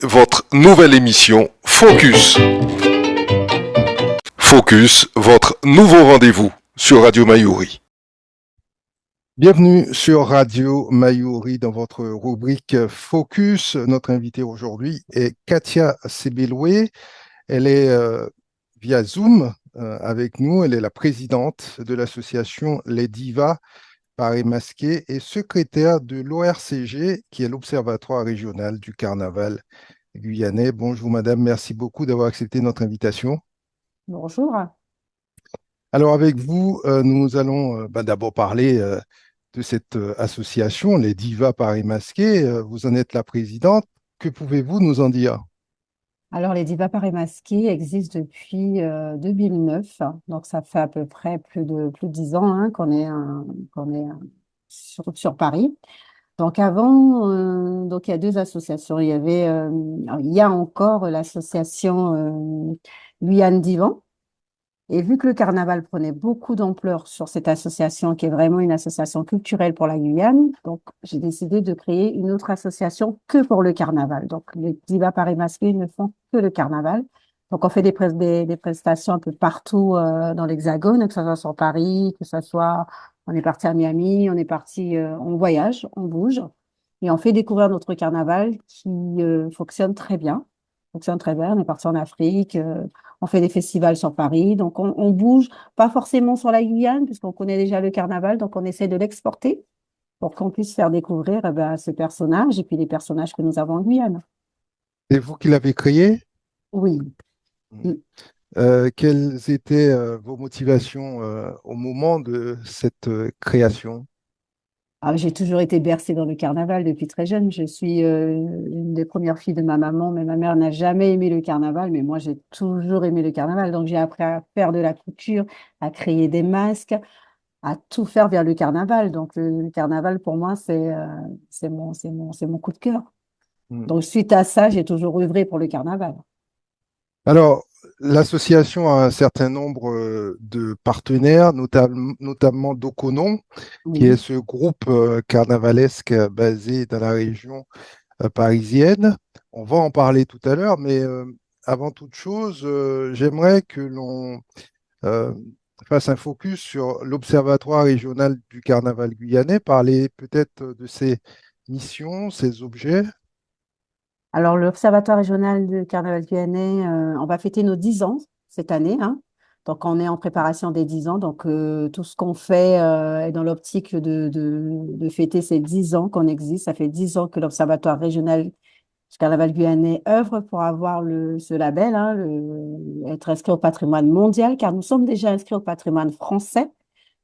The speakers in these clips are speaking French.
votre nouvelle émission Focus. Focus, votre nouveau rendez-vous sur Radio Mayuri. Bienvenue sur Radio Mayuri dans votre rubrique Focus. Notre invitée aujourd'hui est Katia Sebeloué. Elle est via Zoom avec nous. Elle est la présidente de l'association Les Divas Paris Masqué et secrétaire de l'ORCG, qui est l'Observatoire régional du carnaval guyanais. Bonjour madame, merci beaucoup d'avoir accepté notre invitation. Bonjour. Alors avec vous, nous allons d'abord parler de cette association, les Divas Paris Masqué. Vous en êtes la présidente. Que pouvez-vous nous en dire? Alors, les divas Paris Masqués existent depuis 2009. Donc, ça fait à peu près plus de 10 ans qu'on est sur Paris. Donc, avant, donc, il y a deux associations. Il y a encore l'association Guyane Divan. Et vu que le carnaval prenait beaucoup d'ampleur sur cette association, qui est vraiment une association culturelle pour la Guyane, donc j'ai décidé de créer une autre association que pour le carnaval. Donc les divas Paris Masqués ne font que le carnaval. Donc on fait des prestations un peu partout dans l'Hexagone, que ce soit sur Paris, que ce soit on est parti à Miami, on est parti, on voyage, on bouge et on fait découvrir notre carnaval qui fonctionne très bien. Fonctionne très bien. On est parti en Afrique. On fait des festivals sur Paris, donc on bouge, pas forcément sur la Guyane, puisqu'on connaît déjà le carnaval, donc on essaie de l'exporter pour qu'on puisse faire découvrir ce personnage et puis les personnages que nous avons en Guyane. C'est vous qui l'avez créé? Oui. Mm. Quelles étaient vos motivations au moment de cette création? Alors, j'ai toujours été bercée dans le carnaval depuis très jeune. Je suis une des premières filles de ma maman, mais ma mère n'a jamais aimé le carnaval, mais moi j'ai toujours aimé le carnaval. Donc j'ai appris à faire de la couture, à créer des masques, à tout faire vers le carnaval. Donc, le carnaval, pour moi, c'est mon coup de cœur. Hmm. Donc, suite à ça, j'ai toujours œuvré pour le carnaval. Alors, l'association a un certain nombre de partenaires, notamment Doconon, qui est Oui. ce groupe carnavalesque basé dans la région parisienne. On va en parler tout à l'heure, mais avant toute chose, j'aimerais que l'on euh, fasse un focus sur l'Observatoire régional du carnaval guyanais, parler peut-être de ses missions, ses objets. Alors, l'Observatoire régional du carnaval guyanais, on va fêter nos 10 ans cette année, hein. Donc, on est en préparation des 10 ans. Donc, tout ce qu'on fait est dans l'optique de fêter ces 10 ans qu'on existe. Ça fait 10 ans que l'Observatoire régional du carnaval guyanais œuvre pour avoir ce label, hein, être inscrit au patrimoine mondial, car nous sommes déjà inscrits au patrimoine français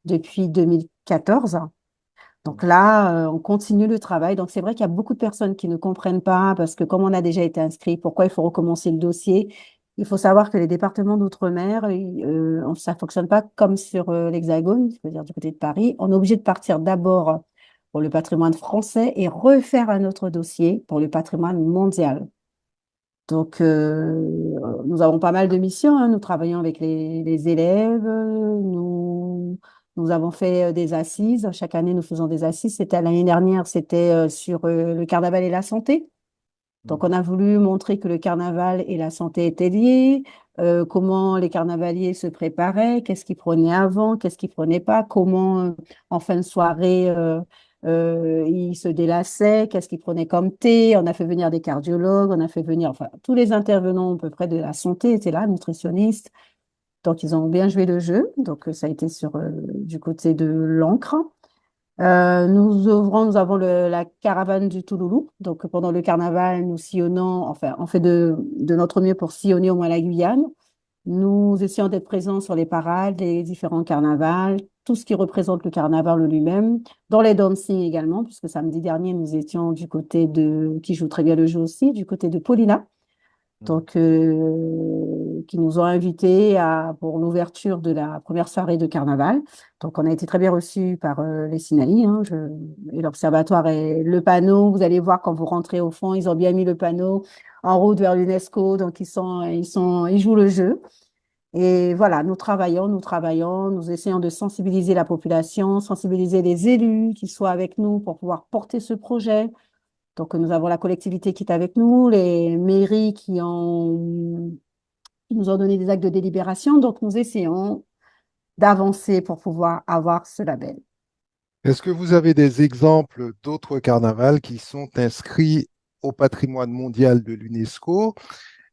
depuis 2014. Donc là, on continue le travail. Donc c'est vrai qu'il y a beaucoup de personnes qui ne comprennent pas parce que comme on a déjà été inscrit, pourquoi il faut recommencer le dossier? Il faut savoir que les départements d'outre-mer, ça fonctionne pas comme sur l'Hexagone, c'est-à-dire du côté de Paris. On est obligé de partir d'abord pour le patrimoine français et refaire un autre dossier pour le patrimoine mondial. Donc, nous avons pas mal de missions, hein. Nous travaillons avec les élèves. Nous avons fait des assises. Chaque année, nous faisons des assises. C'était l'année dernière, c'était sur le carnaval et la santé. Donc, on a voulu montrer que le carnaval et la santé étaient liés, comment les carnavaliers se préparaient, qu'est-ce qu'ils prenaient avant, qu'est-ce qu'ils prenaient pas, comment en fin de soirée ils se délassaient, qu'est-ce qu'ils prenaient comme thé. On a fait venir des cardiologues, on a fait venir, enfin, tous les intervenants à peu près de la santé étaient là, nutritionnistes. Donc, ils ont bien joué le jeu. Donc, ça a été du côté de l'encre. Nous avons la caravane du Touloulou. Donc, pendant le carnaval, nous sillonnons, enfin, on fait de notre mieux pour sillonner au moins la Guyane. Nous essayons d'être présents sur les parades, les différents carnavals, tout ce qui représente le carnaval lui-même, dans les dancing également, puisque samedi dernier, nous étions du côté qui joue très bien le jeu aussi, du côté de Paulina donc qui nous ont invités pour l'ouverture de la première soirée de carnaval. Donc, on a été très bien reçus par les Sinaï, hein, et l'observatoire et le panneau. Vous allez voir quand vous rentrez au fond, ils ont bien mis le panneau en route vers l'UNESCO. Donc, ils jouent le jeu. Et voilà, nous essayons de sensibiliser la population, sensibiliser les élus qui soient avec nous pour pouvoir porter ce projet. Donc, nous avons la collectivité qui est avec nous, les mairies qui nous ont donné des actes de délibération. Donc, nous essayons d'avancer pour pouvoir avoir ce label. Est-ce que vous avez des exemples d'autres carnavals qui sont inscrits au patrimoine mondial de l'UNESCO?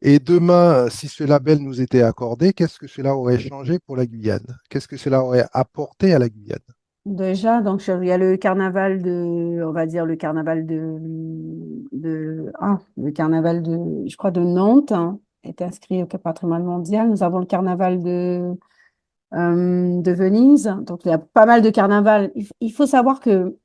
Et demain, si ce label nous était accordé, qu'est-ce que cela aurait changé pour la Guyane? Qu'est-ce que cela aurait apporté à la Guyane? Déjà, donc, il y a le carnaval on va dire le carnaval le carnaval je crois, de Nantes, hein, est inscrit au patrimoine mondial. Nous avons le carnaval de Venise. Donc, il y a pas mal de carnavals. Il faut savoir que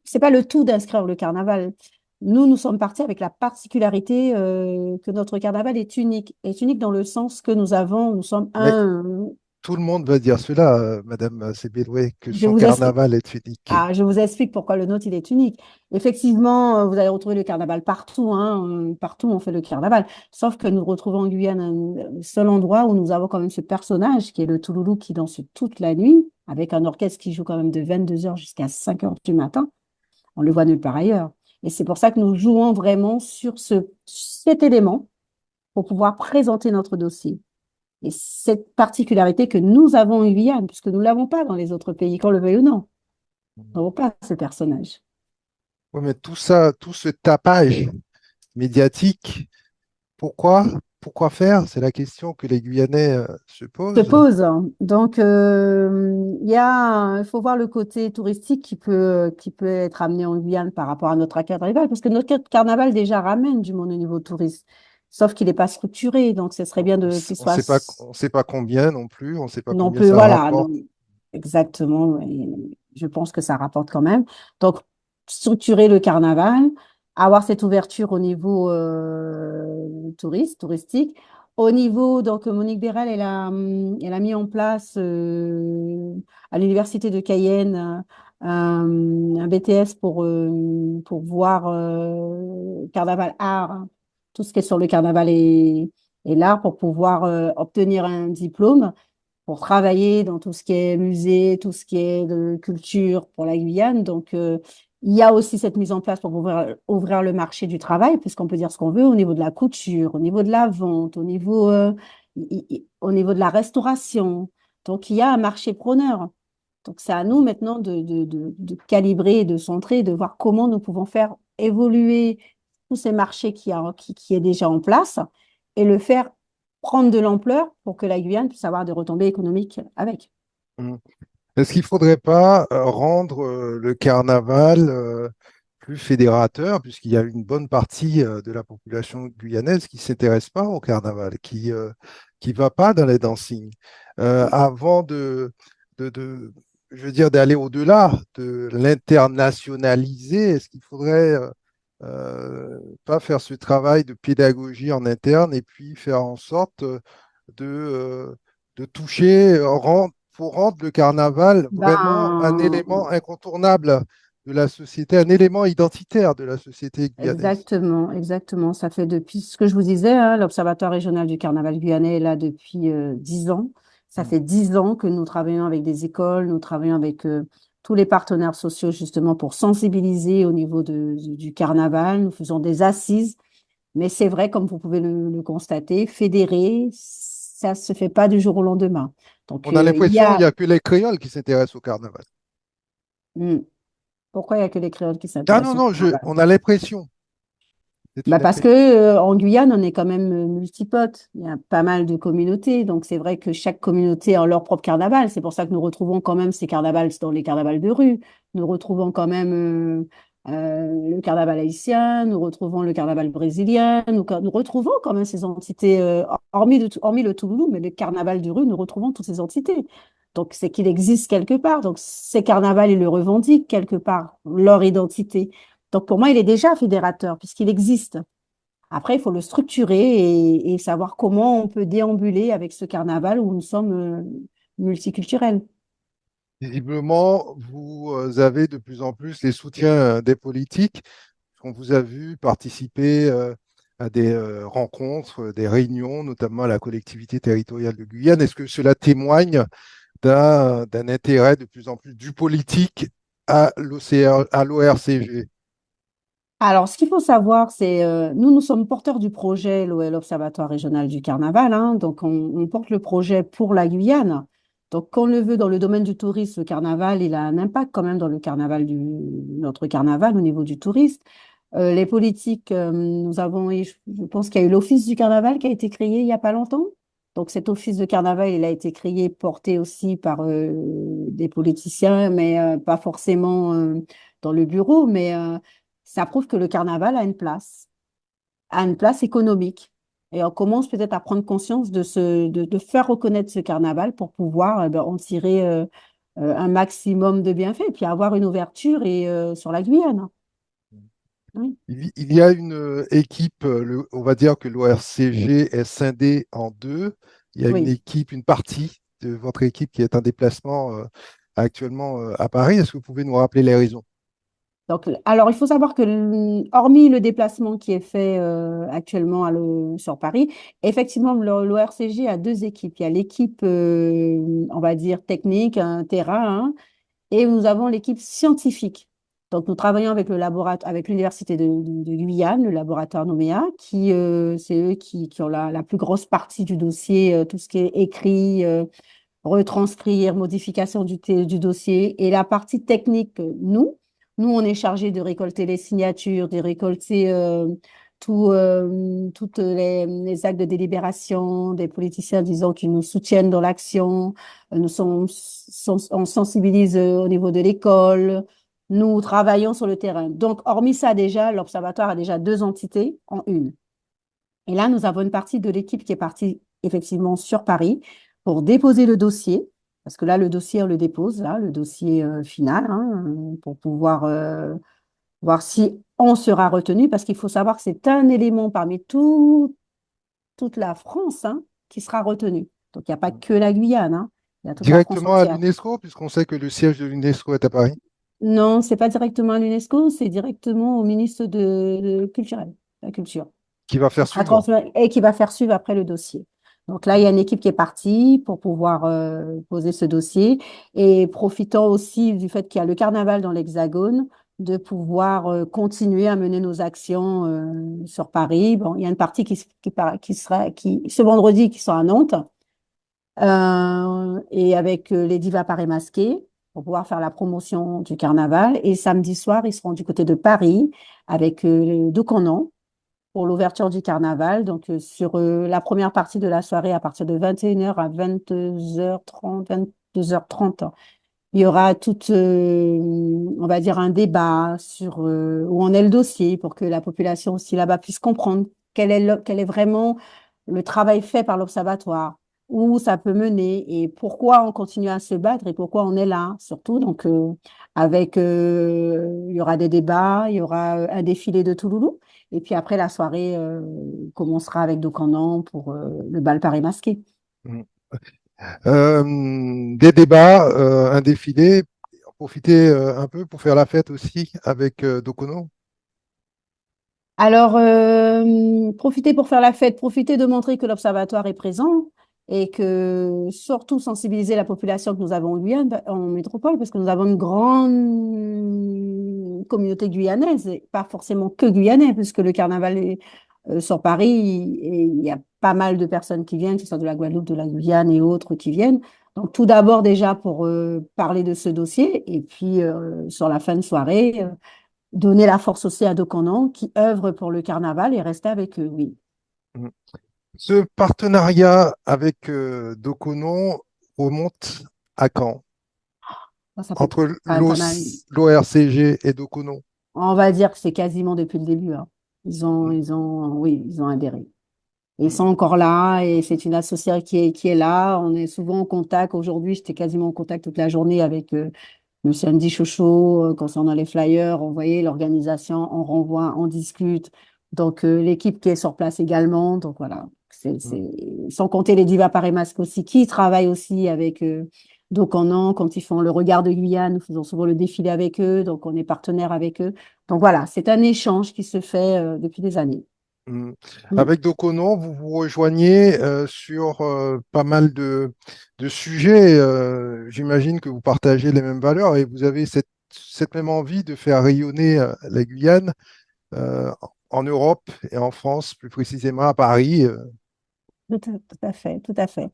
c'est pas le tout d'inscrire le carnaval. Nous sommes partis avec la particularité que notre carnaval est unique. Est unique dans le sens que nous sommes Mais un. tout le monde va dire cela, Madame Sebeloué, que Je son vous explique. carnaval est unique. Je vous explique pourquoi le nôtre il est unique. Effectivement, vous allez retrouver le carnaval partout, hein, partout on fait le carnaval. Sauf que nous retrouvons en Guyane un seul endroit où nous avons quand même ce personnage qui est le Touloulou qui danse toute la nuit, avec un orchestre qui joue quand même de 22 heures jusqu'à 5 heures du matin. On le voit nulle part ailleurs. Et c'est pour ça que nous jouons vraiment sur cet élément pour pouvoir présenter notre dossier. Et cette particularité que nous avons en Guyane, puisque nous ne l'avons pas dans les autres pays, qu'on le veuille ou non. Nous n'avons pas ce personnage. Oui, mais tout ça, tout ce tapage médiatique, pourquoi? Pourquoi faire? C'est la question que les Guyanais se Se posent. pose, hein. Donc, il faut voir le côté touristique qui peut être amené en Guyane par rapport à notre carnaval, parce que notre carnaval déjà ramène du monde au niveau touriste, sauf qu'il n'est pas structuré, donc ce serait bien qu'il soit On sait pas combien non plus, on ne sait pas non combien plus, ça voilà, rapporte. donc, exactement, et je pense que ça rapporte quand même. Donc, structurer le carnaval, avoir cette ouverture au niveau touristique. Au niveau, donc, Monique Bérel, elle a mis en place à l'Université de Cayenne un BTS pour voir carnaval art, hein, tout ce qui est sur le carnaval et l'art pour pouvoir obtenir un diplôme pour travailler dans tout ce qui est musée, tout ce qui est de culture pour la Guyane. Donc, il y a aussi cette mise en place pour ouvrir le marché du travail, puisqu'on peut dire ce qu'on veut au niveau de la couture, au niveau de la vente, au niveau de la restauration. Donc, il y a un marché preneur. Donc, c'est à nous maintenant de calibrer, de centrer, de voir comment nous pouvons faire évoluer tous ces marchés qui est déjà en place et le faire prendre de l'ampleur pour que la Guyane puisse avoir des retombées économiques avec. Mm. Est-ce qu'il ne faudrait pas rendre le carnaval plus fédérateur, puisqu'il y a une bonne partie de la population guyanaise qui ne s'intéresse pas au carnaval, qui va pas dans les dancing, avant je veux dire, d'aller au-delà, de l'internationaliser, est-ce qu'il faudrait pas faire ce travail de pédagogie en interne et puis faire en sorte de, euh, de toucher, pour rendre le carnaval vraiment un Ben, élément incontournable de la société, un élément identitaire de la société guyanaise. exactement, exactement. Ça fait depuis ce que je vous disais, hein, l'Observatoire régional du carnaval guyanais est là depuis 10 ans. Ça Mm. fait 10 ans que nous travaillons avec des écoles, nous travaillons avec tous les partenaires sociaux justement pour sensibiliser au niveau du carnaval. Nous faisons des assises. Mais c'est vrai, comme vous pouvez le constater, fédérer, ça ne se fait pas du jour au lendemain. Donc, On a il y l'impression qu'il a. n'y a que les créoles qui s'intéressent au carnaval. Hmm, pourquoi il n'y a que les créoles qui Ah non, s'intéressent au non, carnaval? on a l'impression, c'est Bah une parce que impression. en Guyane, on est quand même multipote. Il y a pas mal de communautés. Donc, c'est vrai que chaque communauté a leur propre carnaval. C'est pour ça que nous retrouvons quand même ces carnavals dans les carnavals de rue. Nous retrouvons quand même le carnaval haïtien, nous retrouvons le carnaval brésilien, nous retrouvons quand même ces entités, hormis le Touloulou, mais le carnaval de rue, nous retrouvons toutes ces entités. Donc, c'est qu'il existe quelque part. Donc, ces carnavals, ils le revendiquent quelque part, leur identité. Donc, pour moi, il est déjà fédérateur puisqu'il existe. Après, il faut le structurer et savoir comment on peut déambuler avec ce carnaval où nous sommes multiculturels. Visiblement, vous avez de plus en plus les soutiens des politiques. On vous a vu participer à des rencontres, des réunions, notamment à la collectivité territoriale de Guyane. Est-ce que cela témoigne d'un intérêt de plus en plus du politique à l'ORCG? Alors, ce qu'il faut savoir, c'est nous sommes porteurs du projet, l'Observatoire régional du carnaval, hein. Donc, on porte le projet pour la Guyane. Donc, qu'on le veut, dans le domaine du tourisme, le carnaval, il a un impact quand même dans le carnaval notre carnaval au niveau du tourisme. Les politiques, nous avons, je pense qu'il y a eu l'Office du carnaval qui a été créé il n'y a pas longtemps. Donc, cet office de carnaval, il a été créé, porté aussi par des politiciens, mais pas forcément dans le bureau, mais ça prouve que le carnaval a une place économique. Et on commence peut-être à prendre conscience de faire reconnaître ce carnaval pour pouvoir ben, en tirer un maximum de bienfaits et puis avoir une ouverture sur la Guyane. Oui. Il y a une équipe, on va dire que l'ORCG est scindé en deux. Il y a une Oui. équipe, une partie de votre équipe qui est en déplacement actuellement à Paris. Est-ce que vous pouvez nous rappeler les raisons? Donc, alors, il faut savoir que, hormis le déplacement qui est fait actuellement sur Paris, effectivement, l'ORCG a deux équipes. Il y a l'équipe, on va dire, technique, un terrain, hein, et nous avons l'équipe scientifique. Donc, nous travaillons avec le laboratoire, avec l'Université de Guyane, le laboratoire Nouméa, c'est eux qui ont la plus grosse partie du dossier, tout ce qui est écrit, retranscrire, modification du dossier. Et la partie technique, nous, on est chargé de récolter les signatures, de récolter toutes les actes de délibération des politiciens, disons, qui nous soutiennent dans l'action. On sensibilise au niveau de l'école. Nous travaillons sur le terrain. Donc, hormis ça, déjà, l'Observatoire a déjà deux entités en une. Et là, nous avons une partie de l'équipe qui est partie effectivement sur Paris pour déposer le dossier, parce que là, le dossier, on le dépose, là, le dossier final, hein, pour pouvoir voir si on sera retenu, parce qu'il faut savoir que c'est un élément parmi toute la France, hein, qui sera retenu. Donc, il n'y a pas que la Guyane, hein, il y a toute la France Directement à entière. l'UNESCO, puisqu'on sait que le siège de l'UNESCO est à Paris, Non, c'est pas directement à l'UNESCO, c'est directement au ministre culturel, de la culture. qui va faire suivre. Et qui va faire suivre après le dossier. Donc là, il y a une équipe qui est partie pour pouvoir poser ce dossier et profitant aussi du fait qu'il y a le carnaval dans l'Hexagone, de pouvoir continuer à mener nos actions sur Paris. Bon, il y a une partie ce vendredi qui sera à Nantes et avec les divas Paris masqués pour pouvoir faire la promotion du carnaval. Et samedi soir, ils seront du côté de Paris avec les deux canons pour l'ouverture du carnaval. Donc, sur la première partie de la soirée, à partir de 21h à 22h30, 22h30, il y aura on va dire, un débat sur où en est le dossier pour que la population aussi là-bas puisse comprendre quel est vraiment le travail fait par l'Observatoire, où ça peut mener et pourquoi on continue à se battre et pourquoi on est là, surtout. Donc, il y aura des débats, il y aura un défilé de Touloulou. Et puis après, la soirée commencera avec Docandan pour le bal Paris masqué. Mm. Des débats, un défilé, profiter un peu pour faire la fête aussi avec Dokono. Alors, profitez pour faire la fête, profitez de montrer que l'Observatoire est présent et que surtout sensibiliser la population que nous avons en Guyane, en métropole, parce que nous avons une grande communauté guyanaise, et pas forcément que guyanais, puisque le carnaval est sur Paris, et il y a pas mal de personnes qui viennent, que ce soit de la Guadeloupe, de la Guyane et autres qui viennent. Donc, tout d'abord déjà pour parler de ce dossier, et puis sur la fin de soirée. Donner la force aussi à Doconan qui œuvre pour le carnaval et rester avec eux, oui. Mm. Ce partenariat avec Dokono remonte à quand? Ça fait Entre pas mal. l'ORCG et Dokono. On va dire que c'est quasiment depuis le début, hein. Mm. Oui, ils ont adhéré. Ils Mm. sont encore là et c'est une association qui est là. On est souvent en contact. Aujourd'hui, j'étais quasiment en contact toute la journée avec Monsieur Andy Chocho concernant les flyers. On voyait l'organisation, on renvoie, on discute. Donc, l'équipe qui est sur place également. Donc, voilà. Mm. Sans compter les divas Paris Masque aussi, qui travaillent aussi avec Doconan quand ils font le regard de Guyane. Nous faisons souvent le défilé avec eux. Donc, on est partenaire avec eux. Donc, voilà, c'est un échange qui se fait depuis des années. Mm. Mm. Avec Dokono, vous vous rejoignez sur pas mal de sujets. J'imagine que vous partagez les mêmes valeurs et vous avez cette même envie de faire rayonner la Guyane euh, en Europe et en France, plus précisément à Paris. Tout à fait, tout à fait.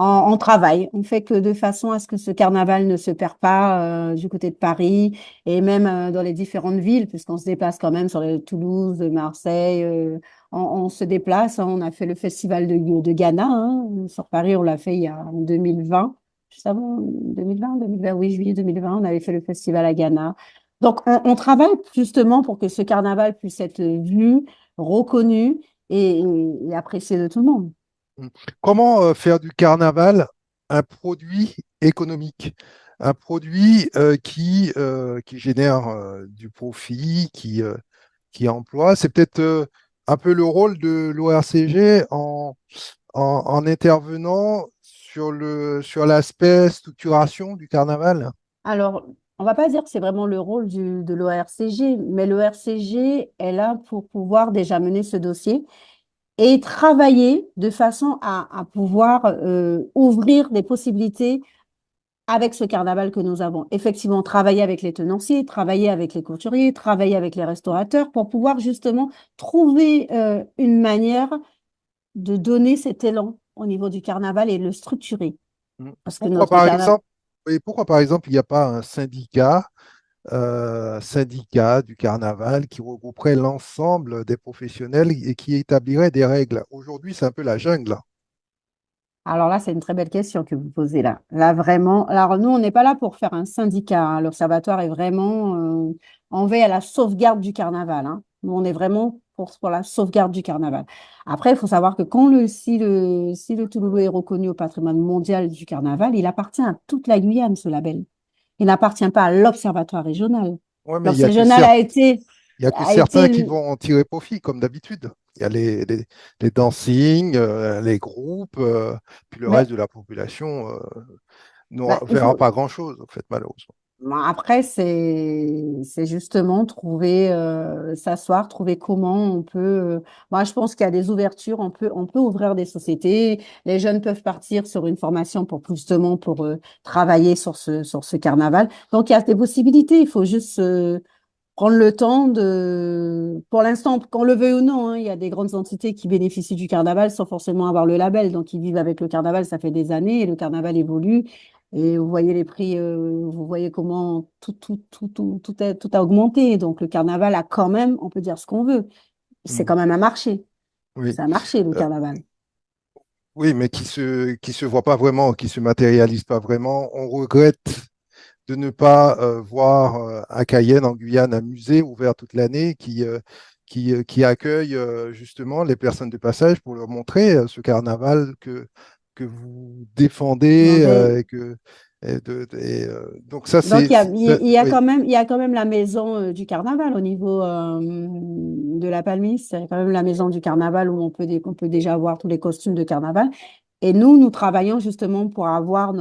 On travaille, on fait que de façon à ce que ce carnaval ne se perd pas du côté de Paris et même dans les différentes villes, puisqu'on se déplace quand même sur Toulouse, Marseille, on se déplace. Hein. On a fait le festival de Ghana hein. Sur Paris, on l'a fait en 2020, juste avant 2020, 2020, oui, juillet 2020, on avait fait le festival à Ghana. Donc, on travaille justement pour que ce carnaval puisse être vu, reconnu et apprécié de tout le monde. Comment faire du carnaval un produit économique, un produit qui génère du profit, qui emploie? C'est peut-être un peu le rôle de l'ORCG en intervenant sur l'aspect structuration du carnaval. Alors, on va pas dire que c'est vraiment le rôle de l'ORCG, mais l'ORCG est là pour pouvoir déjà mener ce dossier et travailler de façon à pouvoir ouvrir des possibilités avec ce carnaval que nous avons. Effectivement, travailler avec les tenanciers, travailler avec les couturiers, travailler avec les restaurateurs pour pouvoir justement trouver une manière de donner cet élan au niveau du carnaval et le structurer. Mm. Parce que Pourquoi notre par carnaval, exemple, et pourquoi par exemple il n'y a pas un syndicat du carnaval qui regrouperait l'ensemble des professionnels et qui établirait des règles? Aujourd'hui, c'est un peu la jungle. alors là, c'est une très belle question que vous posez là. Là, vraiment. Alors, nous, on n'est pas là pour faire un syndicat. Hein. L'Observatoire est vraiment en veille à la sauvegarde du carnaval. Hein. Nous, on est vraiment pour la sauvegarde du carnaval. Après, il faut savoir que si le Touloulou est reconnu au patrimoine mondial du carnaval, il appartient à toute la Guyane, ce label. Il n'appartient pas à l'Observatoire régional. Oui, mais L'Observatoire régional il y a que a été certains qui vont en tirer profit, comme d'habitude. Il y a les dancing, les groupes, puis le reste mais, de la population ne bah, il verra faut, pas grand-chose, en fait, malheureusement. bon, après, c'est justement trouver, s'asseoir, trouver comment on peut. Moi, je pense qu'il y a des ouvertures. On peut ouvrir des sociétés. Les jeunes peuvent partir sur une formation pour justement pour travailler sur ce carnaval. Donc, il y a des possibilités. Il faut juste prendre le temps de. Pour l'instant, qu'on le veuille ou non, hein, il y a des grandes entités qui bénéficient du carnaval sans forcément avoir le label. Donc, ils vivent avec le carnaval. Ça fait des années et le carnaval évolue. Et vous voyez les prix, vous voyez comment tout a augmenté. Donc, le carnaval a quand même, on peut dire ce qu'on veut, c'est Mm. quand même un marché. Oui. C'est un marché, le Euh, carnaval. oui, mais qui se voit pas vraiment, qui se matérialise pas vraiment. On regrette de ne pas voir à Cayenne, en Guyane, un musée ouvert toute l'année qui accueille justement les personnes de passage pour leur montrer ce carnaval que vous défendez. Donc ça, Donc, il y a oui. il y a quand même la maison du carnaval au niveau de la Palmise. C'est quand même la maison du carnaval où on peut déjà voir tous les costumes de carnaval. Et nous travaillons justement pour avoir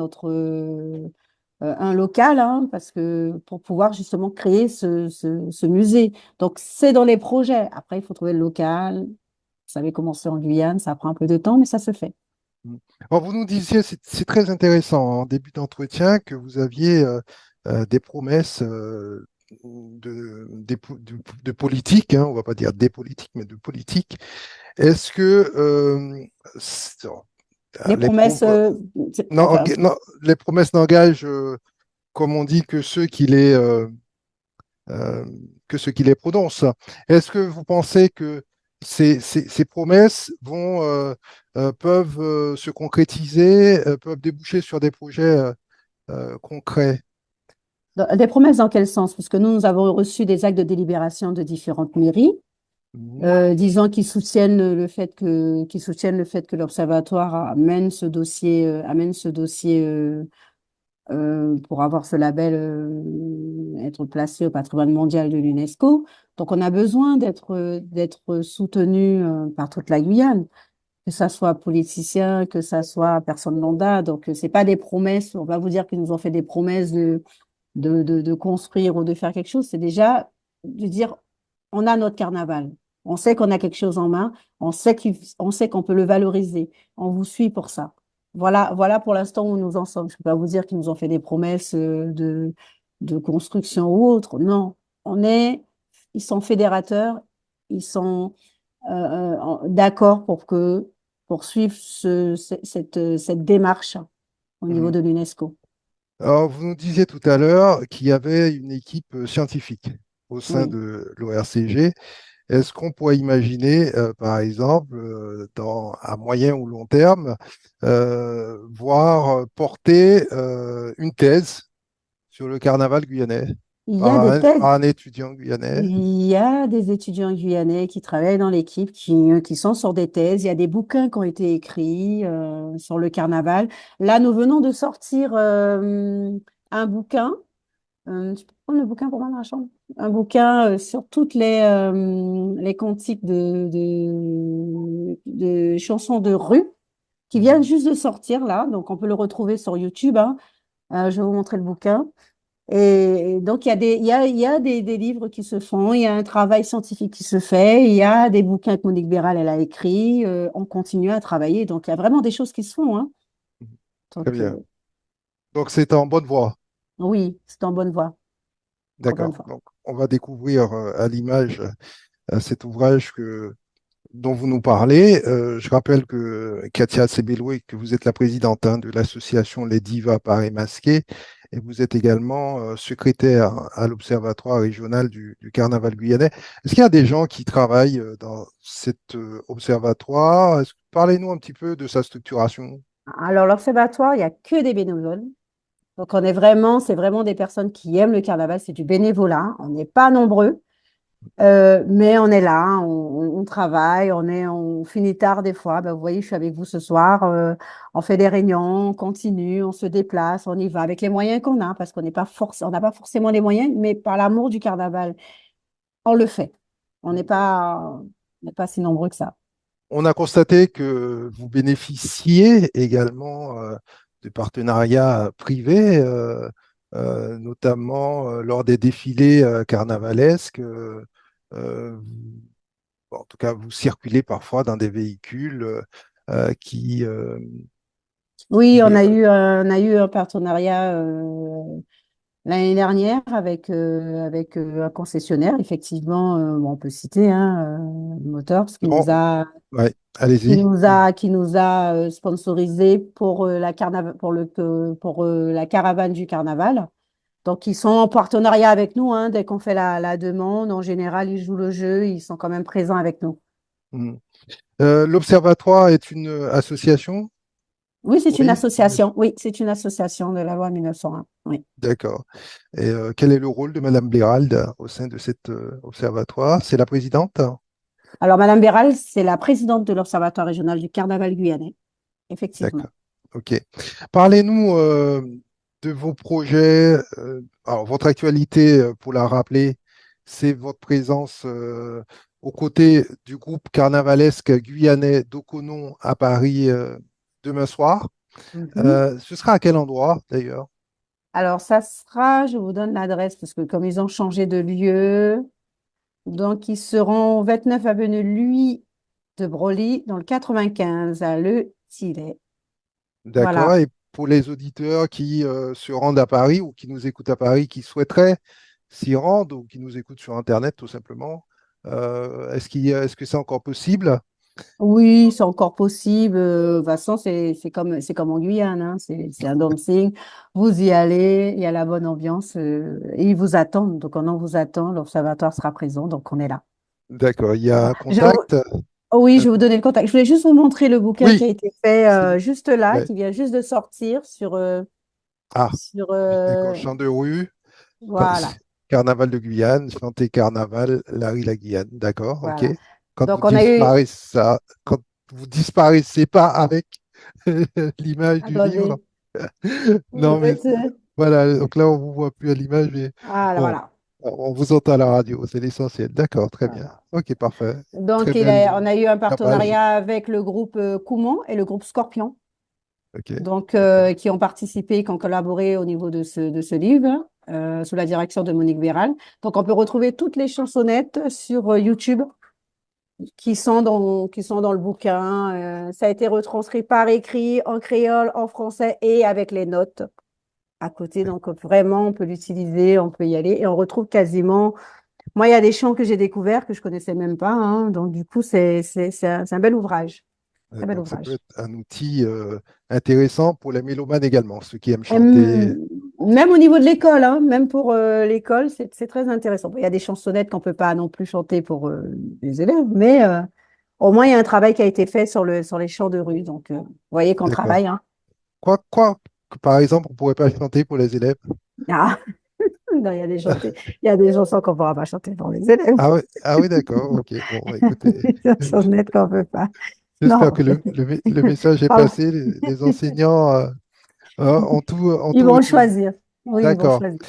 un local, hein, parce que pour pouvoir justement créer ce musée. Donc, c'est dans les projets. Après, il faut trouver le local. Vous savez comment c'est en Guyane, ça prend un peu de temps, mais ça se fait. Mm. Alors, vous nous disiez, c'est très intéressant en début d'entretien que vous aviez des promesses de politique, hein, on va pas dire des politiques, mais de politique. Est-ce que Les les, promesses, enfin, les promesses n'engagent, comme on dit, euh, que ceux qui les prononcent? Est-ce que vous pensez que ces promesses peuvent se concrétiser, peuvent déboucher sur des projets concrets? des promesses dans quel sens? Parce que nous avons reçu des actes de délibération de différentes mairies, Mhm. disant qu'ils soutiennent le fait que l'Observatoire amène ce dossier pour avoir ce label, être placé au patrimoine mondial de l'UNESCO. Donc, on a besoin d'être soutenu par toute la Guyane, que ça soit politicien, que ça soit personne lambda. Donc, c'est pas des promesses. On va vous dire qu'ils nous ont fait des promesses de construire ou de faire quelque chose, c'est déjà de dire on a notre carnaval. On sait qu'on a quelque chose en main, on sait qu'on peut le valoriser. On vous suit pour ça. Voilà pour l'instant où nous en sommes. Je ne peux pas vous dire qu'ils nous ont fait des promesses de construction ou autre. Non, ils sont fédérateurs ils sont d'accord pour que poursuivre cette démarche au niveau Mhm. de l'UNESCO. Alors, vous nous disiez tout à l'heure qu'il y avait une équipe scientifique au sein Oui. de l'ORCG. Est-ce qu'on pourrait imaginer, par exemple, à moyen ou long terme, voir porter une thèse sur le carnaval guyanais Il y a des par thèses. un étudiant guyanais? Il y a des étudiants guyanais qui travaillent dans l'équipe, qui sont sur des thèses. Il y a des bouquins qui ont été écrits sur le carnaval. Là, nous venons de sortir un bouquin. Tu peux prendre le bouquin pour moi dans la chambre? Un bouquin sur toutes les cantiques de chansons de rue qui viennent Mhm. juste de sortir là. Donc, on peut le retrouver sur YouTube, hein. Je vais vous montrer le bouquin. Et donc, il y a des livres qui se font, il y a un travail scientifique qui se fait, il y a des bouquins que Monique Béral, elle a écrits, on continue à travailler. Donc, il y a vraiment des choses qui se font, hein. Très Donc, bien. Donc, c'est en bonne voie. oui, c'est en bonne voie, en bonne D'accord. voie. Donc, on va découvrir à l'image cet ouvrage dont vous nous parlez. Je rappelle que Katia Sebeloué, que vous êtes la présidente de l'association Les Divas Paris Masqué, et vous êtes également secrétaire à l'Observatoire régional du Carnaval guyanais. Est-ce qu'il y a des gens qui travaillent dans cet observatoire? Parlez-nous un petit peu de sa structuration. Alors, l'observatoire, il n'y a que des bénévoles. Donc, c'est vraiment des personnes qui aiment le carnaval, c'est du bénévolat. On n'est pas nombreux. Mais on est là, hein, on travaille, on finit tard des fois. Ben, vous voyez, je suis avec vous ce soir. On fait des réunions, on continue, on se déplace, on y va avec les moyens qu'on a, parce qu'on n'est pas on n'a pas forcément les moyens, mais par l'amour du carnaval, on le fait. On n'est pas si nombreux que ça. On a constaté que vous bénéficiez également de partenariats privés, notamment lors des défilés carnavalesques. Euh, en tout cas, vous circulez parfois dans des véhicules euh, qui, euh, Oui, qui, on a eu un partenariat l'année dernière avec un concessionnaire, effectivement, bon, on peut citer hein, Motors, non, ouais, allez-y. qui nous a sponsorisé pour la caravane du carnaval. Donc, ils sont en partenariat avec nous, hein, dès qu'on fait la demande. En général, ils jouent le jeu, ils sont quand même présents avec nous. Mm. L'Observatoire est une association? Oui, c'est une Oui, association. Oui, c'est une association de la loi 1901. Oui. d'accord. Et quel est le rôle de Madame Blérald au sein de cet observatoire? C'est la présidente? Alors, Madame Béral, c'est la présidente de l'Observatoire régional du carnaval guyanais, effectivement. D'accord. OK. Parlez-nous de vos projets. Alors, votre actualité, pour la rappeler, c'est votre présence aux côtés du groupe carnavalesque guyanais d'Okonon à Paris demain soir. Mhm. Ce sera à quel endroit d'ailleurs? Alors, ça sera, je vous donne l'adresse parce que comme ils ont changé de lieu, donc ils seront au 29 avenue Louis de Broglie dans le 95 à Le Thillay. D'accord. Voilà. Et pour les auditeurs qui se rendent à Paris ou qui nous écoutent à Paris, qui souhaiteraient s'y rendre ou qui nous écoutent sur Internet tout simplement, est-ce que c'est encore possible? Oui, c'est encore possible. De toute façon, c'est comme en Guyane, hein. C'est un dancing. Vous y allez, il y a la bonne ambiance et ils vous attendent. Donc, on vous attend. L'observatoire sera présent. Donc, on est là. D'accord. Il y a Voilà. un contact? Oh oui, je un vais vous con- donner le contact. Je voulais juste vous montrer le bouquin qui Oui, a été fait si. juste là, Ouais. qui vient juste de sortir Ah, sur d'accord. Chant de rue, ca- voilà, carnaval de Guyane, chanter carnaval, Larry la Guyane. D'accord, ok. voilà. Quand vous Donc, on a eu. disparaissez ça, quand vous disparaissez pas avec l'image du livre. Attendez. Non, mais Mettez- voilà, donc là, on vous voit plus à l'image, mais Ah, là, bon, voilà. on vous entend à la radio, c'est l'essentiel. D'accord, très bien. Voilà. Ok, parfait. Très Donc, belle on a eu un page. partenariat avec le groupe Koumont et le groupe Scorpion, Ok, donc, d'accord. qui ont participé, qui ont collaboré au niveau de ce livre, sous la direction de Monique Véral. Donc, on peut retrouver toutes les chansonnettes sur YouTube qui sont dans le bouquin. Ça a été retranscrit par écrit, en créole, en français et avec les notes à côté. Donc, vraiment, on peut l'utiliser, on peut y aller et on retrouve quasiment. Moi, il y a des chants que j'ai découverts que je connaissais même pas, hein. Donc, du coup, c'est un bel ouvrage. Un bel Donc, ça peut ouvrage. être un outil intéressant pour les mélomanes également, ceux qui aiment Et chanter. même au niveau de l'école, hein, même pour l'école, c'est très intéressant. Bon, il y a des chansonnettes qu'on peut pas non plus chanter pour les élèves, mais au moins, il y a un travail qui a été fait sur les chants de rue. Donc, vous voyez qu'on D'accord. travaille, hein. Quoi que, par exemple, on ne pourrait pas chanter pour les élèves? Ah, non, il y a des chansons qu'on ne pourra pas chanter pour les élèves. Ah oui, d'accord. Ok. Bon, bah, écoutez, Des chansonnettes qu'on ne peut pas. j'espère Non, que le message est pas- passé. Les enseignants ont ils tout vont retenu. choisir. Oui, ils vont D'accord. choisir.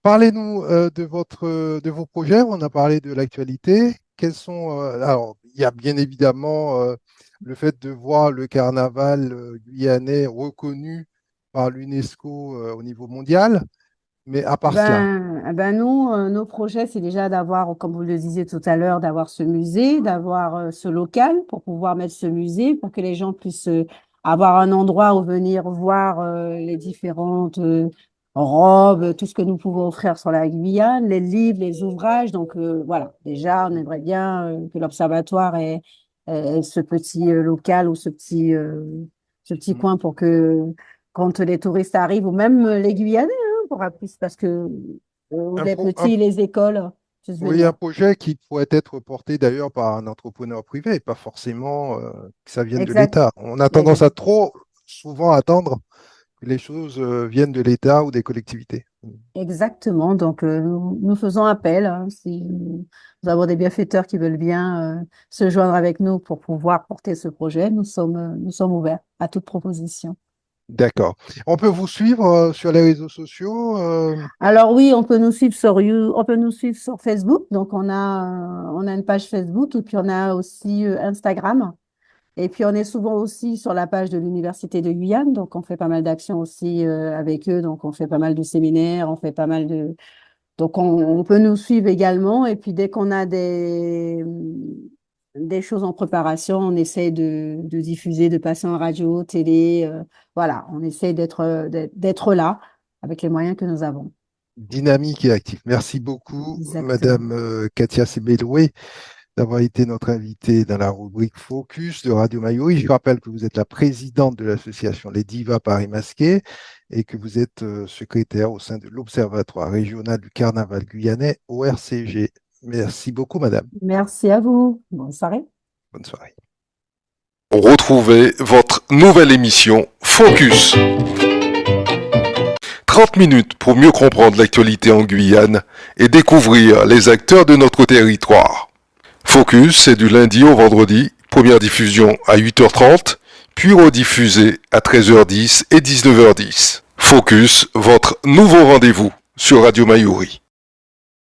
Parlez-nous de vos projets. On a parlé de l'actualité. Alors, il y a bien évidemment le fait de voir le carnaval guyanais reconnu par l'UNESCO au niveau mondial. Mais à part cela, Nous, nos projets, c'est déjà d'avoir, comme vous le disiez tout à l'heure, d'avoir ce musée, d'avoir ce local pour pouvoir mettre ce musée, pour que les gens puissent avoir un endroit où venir voir les différentes robes, tout ce que nous pouvons offrir sur la Guyane, les livres, les ouvrages. Donc voilà, déjà, on aimerait bien que l'Observatoire ait ce petit local ou ce petit mm, coin pour que quand les touristes arrivent, ou même les Guyanais, pour appuyer, parce que un, les pro- un- petits, les écoles puissent oui, un venir. projet qui pourrait être porté d'ailleurs par un entrepreneur privé, pas forcément que ça vienne de Exact, l'État. On a tendance ex- à trop souvent attendre que les choses viennent de l'État ou des collectivités. exactement. Donc, nous faisons appel, hein, si nous avons des bienfaiteurs qui veulent bien se joindre avec nous pour pouvoir porter ce projet, nous sommes ouverts à toute proposition. D'accord. On peut vous suivre sur les réseaux sociaux. Alors oui, on peut nous suivre sur Facebook. Donc, on a une page Facebook et puis on a aussi Instagram. Et puis, on est souvent aussi sur la page de l'Université de Guyane. Donc, on fait pas mal d'actions aussi avec eux. Donc, on fait pas mal de séminaires, on fait pas mal de... Donc, on peut nous suivre également. Et puis, dès qu'on a des choses en préparation, on essaie de diffuser, de passer en radio, télé. Voilà, on essaie d'être là avec les moyens que nous avons. Dynamique et actif. Merci beaucoup, Exactement. Madame Katia Sebeloué, d'avoir été notre invitée dans la rubrique Focus de Radio Mayorie. Je rappelle que vous êtes la présidente de l'association Les Divas Paris Masqué et que vous êtes secrétaire au sein de l'Observatoire régional du carnaval guyanais, ORCG. Merci beaucoup, Madame. Merci à vous. Bonne soirée. Bonne soirée. Retrouvez votre nouvelle émission Focus. 30 minutes pour mieux comprendre l'actualité en Guyane et découvrir les acteurs de notre territoire. Focus, c'est du lundi au vendredi, première diffusion à 8h30, puis rediffusée à 13h10 et 19h10. Focus, votre nouveau rendez-vous sur Radio Mayouri.